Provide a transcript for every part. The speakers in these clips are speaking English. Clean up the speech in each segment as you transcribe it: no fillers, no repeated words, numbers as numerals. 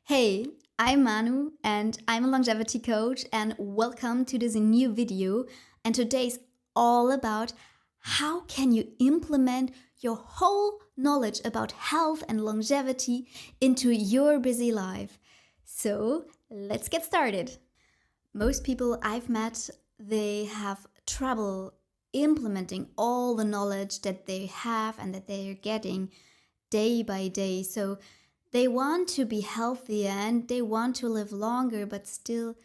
Hey, I'm Manu and I'm a longevity coach and welcome to this new video. And today's all about how can you implement your whole knowledge about health and longevity into your busy life. So, let's get started. Most people I've met, they have trouble implementing all the knowledge that they have and that they are getting day by day. So they want to be healthy and they want to live longer, but still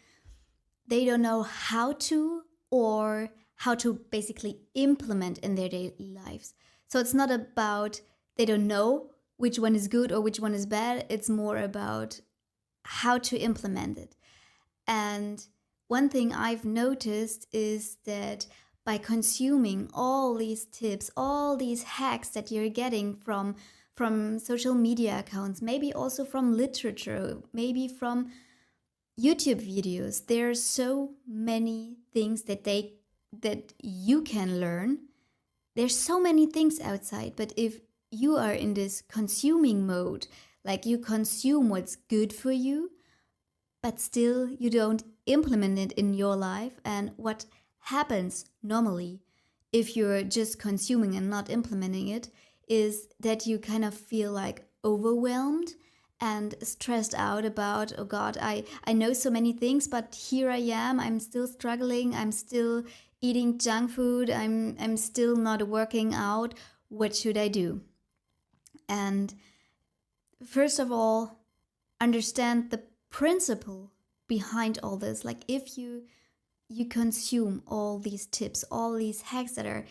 they don't know how to or how to basically implement in their daily lives. So it's not about they don't know which one is good or which one is bad. It's more about how to implement it. And one thing I've noticed is that by consuming all these tips, all these hacks that you're getting from social media accounts, maybe also from literature, maybe from YouTube videos, there are so many things that you can learn. There's so many things outside, but if you are in this consuming mode, like you consume what's good for you, but still you don't implement it in your life, and what happens normally if you're just consuming and not implementing it is that you kind of feel like overwhelmed and stressed out about, oh God, I know so many things, but here I am, I'm still struggling, I'm still eating junk food, I'm still not working out. What should I do? And first of all, understand the principle behind all this. Like if you consume all these tips, all these hacks that are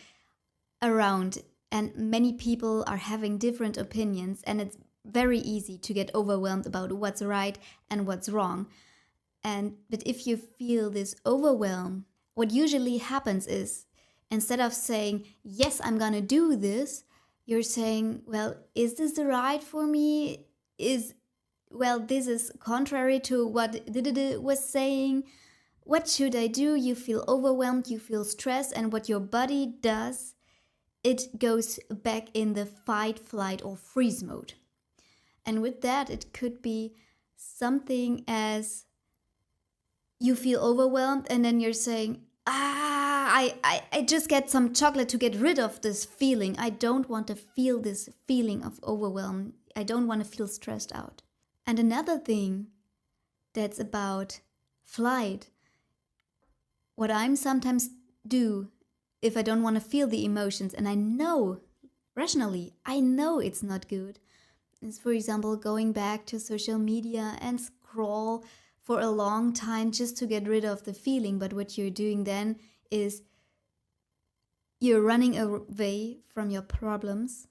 around, and many people are having different opinions, and it's very easy to get overwhelmed about what's right and what's wrong. But if you feel this overwhelm, what usually happens is instead of saying, yes, I'm gonna do this, you're saying, well, is this the right for me? This is contrary to what Didida was saying. What should I do? You feel overwhelmed, you feel stressed, and what your body does, it goes back in the fight, flight, or freeze mode. And with that, it could be something as you feel overwhelmed, and then you're saying, I just get some chocolate to get rid of this feeling. I don't want to feel this feeling of overwhelm. I don't want to feel stressed out. And another thing that's about flight, what I'm sometimes do if I don't want to feel the emotions, and I know rationally, I know it's not good, is for example going back to social media and scroll for a long time just to get rid of the feeling. But what you're doing then is you're running away from your problems,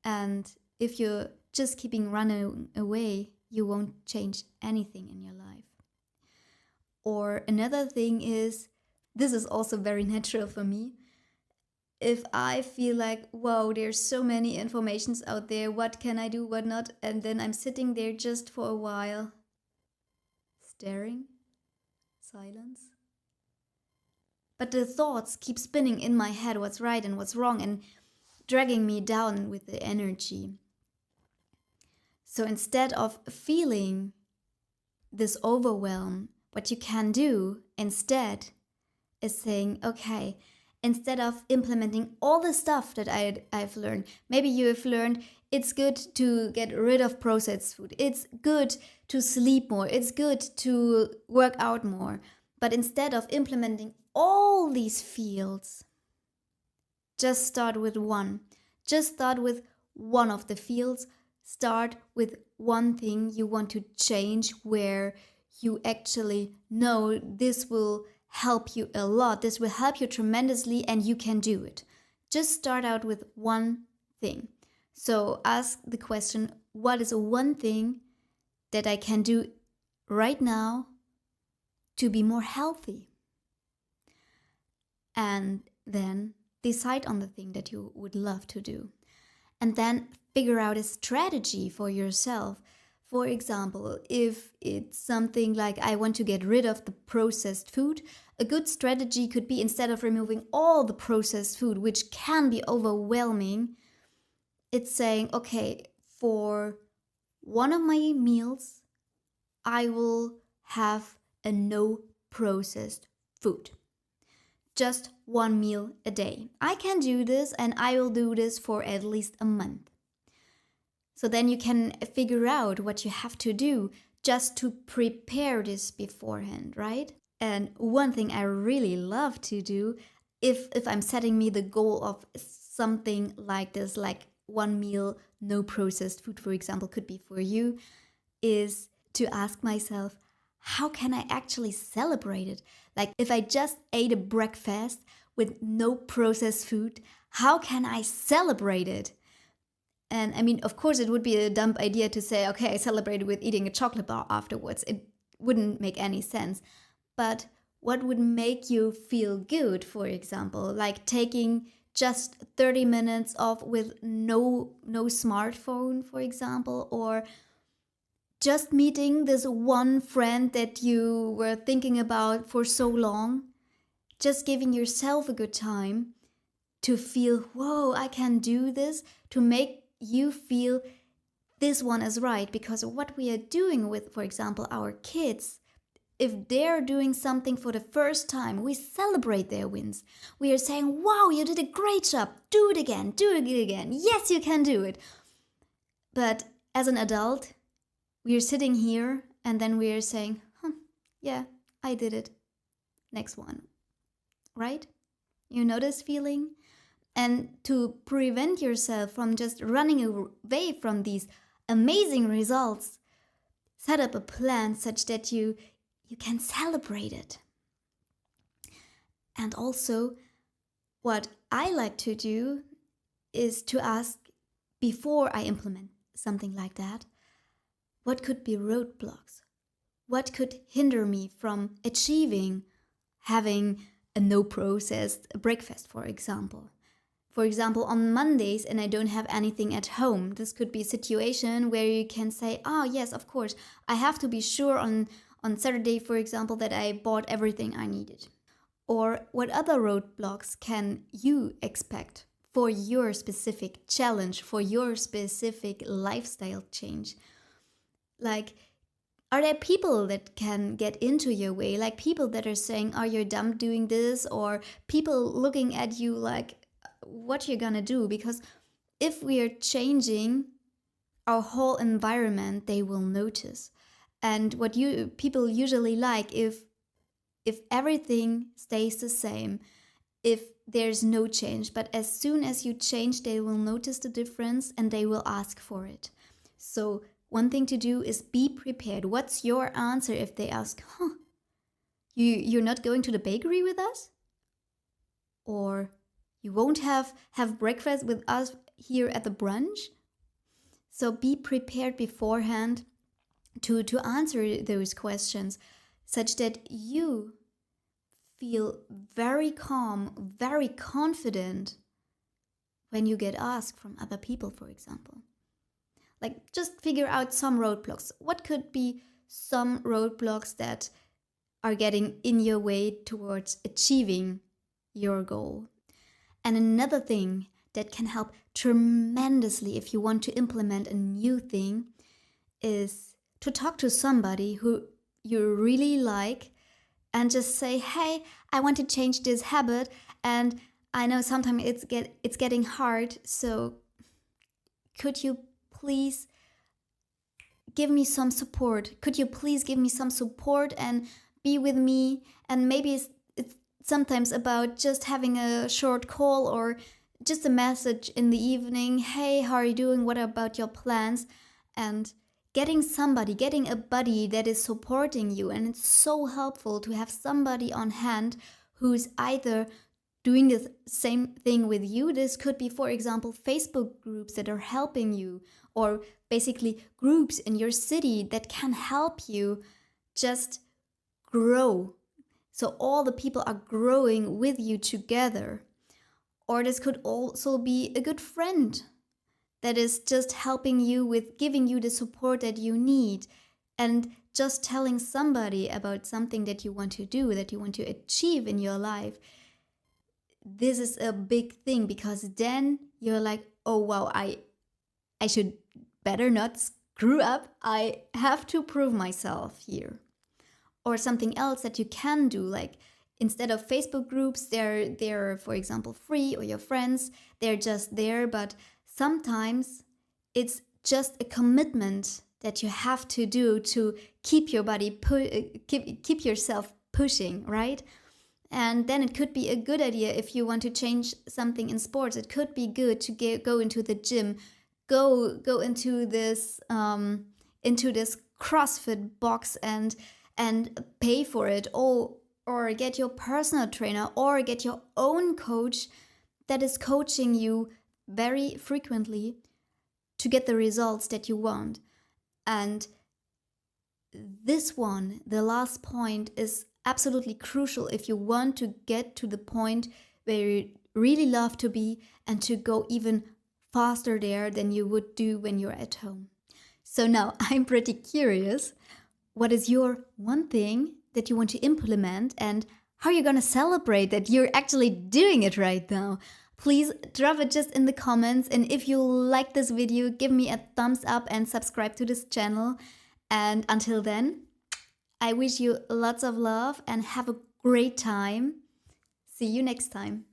and if you're just keeping running away, you won't change anything in your life. Or another thing is, this is also very natural for me. If I feel like, whoa, there's so many informations out there, what can I do, what not? And then I'm sitting there just for a while, staring, silence. But the thoughts keep spinning in my head, what's right and what's wrong, and dragging me down with the energy. So instead of feeling this overwhelm, what you can do instead is saying, okay, instead of implementing all the stuff that I've learned, maybe you have learned it's good to get rid of processed food, it's good to sleep more, it's good to work out more. But instead of implementing all these fields, just start with one. Just start with one of the fields. Start with one thing you want to change, where you actually know this will help you a lot. This will help you tremendously and you can do it. Just start out with one thing. So ask the question, what is one thing that I can do right now to be more healthy? And then decide on the thing that you would love to do. And then figure out a strategy for yourself. For example, if it's something like I want to get rid of the processed food, a good strategy could be, instead of removing all the processed food, which can be overwhelming, it's saying, okay, for one of my meals, I will have a no processed food. Just one meal a day. I can do this and I will do this for at least a month. So then you can figure out what you have to do just to prepare this beforehand, right? And one thing I really love to do, if I'm setting me the goal of something like this, like one meal, no processed food, for example, could be for you, is to ask myself, how can I actually celebrate it? Like if I just ate a breakfast with no processed food, how can I celebrate it? And I mean, of course, it would be a dumb idea to say, okay, I celebrated with eating a chocolate bar afterwards. It wouldn't make any sense. But what would make you feel good, for example, like taking just 30 minutes off with no smartphone, for example, or just meeting this one friend that you were thinking about for so long, just giving yourself a good time to feel, whoa, I can do this, to make you feel this one is right. Because what we are doing with, for example, our kids, if they're doing something for the first time, we celebrate their wins. We are saying, wow, you did a great job. Do it again. Do it again. Yes, you can do it. But as an adult, we are sitting here and then we are saying, yeah, I did it. Next one. Right? You know this feeling? And to prevent yourself from just running away from these amazing results, set up a plan such that you can celebrate it. And also, what I like to do is to ask, before I implement something like that, what could be roadblocks? What could hinder me from achieving having a no processed breakfast, for example? For example, on Mondays and I don't have anything at home, this could be a situation where you can say, oh yes, of course, I have to be sure on Saturday, for example, that I bought everything I needed. Or what other roadblocks can you expect for your specific challenge, for your specific lifestyle change? Like, are there people that can get into your way? Like people that are saying, oh, you're dumb doing this, or people looking at you like, what you're gonna do? Because if we are changing our whole environment, they will notice. And what people usually like, if everything stays the same, if there's no change, but as soon as you change, they will notice the difference and they will ask for it. So one thing to do is be prepared. What's your answer if they ask, you're not going to the bakery with us? Or you won't have breakfast with us here at the brunch? So be prepared beforehand to answer those questions such that you feel very calm, very confident when you get asked from other people, for example. Like, just figure out some roadblocks. What could be some roadblocks that are getting in your way towards achieving your goal? And another thing that can help tremendously if you want to implement a new thing is to talk to somebody who you really like and just say, hey, I want to change this habit and I know sometimes it's getting hard, so could you please give me some support? Could you please give me some support and be with me? And maybe it's sometimes about just having a short call or just a message in the evening. Hey, how are you doing? What about your plans? And getting a buddy that is supporting you. And it's so helpful to have somebody on hand who's either doing the same thing with you. This could be, for example, Facebook groups that are helping you, or basically groups in your city that can help you just grow. So all the people are growing with you together. Or this could also be a good friend that is just helping you with giving you the support that you need, and just telling somebody about something that you want to do, that you want to achieve in your life. This is a big thing, because then you're like, oh wow, I should better not grew up, I have to prove myself here. Or something else that you can do, like instead of Facebook groups, they're for example free, or your friends, they're just there, but sometimes it's just a commitment that you have to do to keep your body keep yourself pushing, right? And then it could be a good idea if you want to change something in sports. It could be good to go into the gym, go into this CrossFit box and pay for it, or get your personal trainer, or get your own coach that is coaching you very frequently to get the results that you want. And this one, the last point, is absolutely crucial if you want to get to the point where you really love to be, and to go even faster there than you would do when you're at home. So now I'm pretty curious, what is your one thing that you want to implement, and how you're going to celebrate that you're actually doing it right now? Please drop it just in the comments, and if you like this video, give me a thumbs up and subscribe to this channel. And until then, I wish you lots of love and have a great time. See you next time.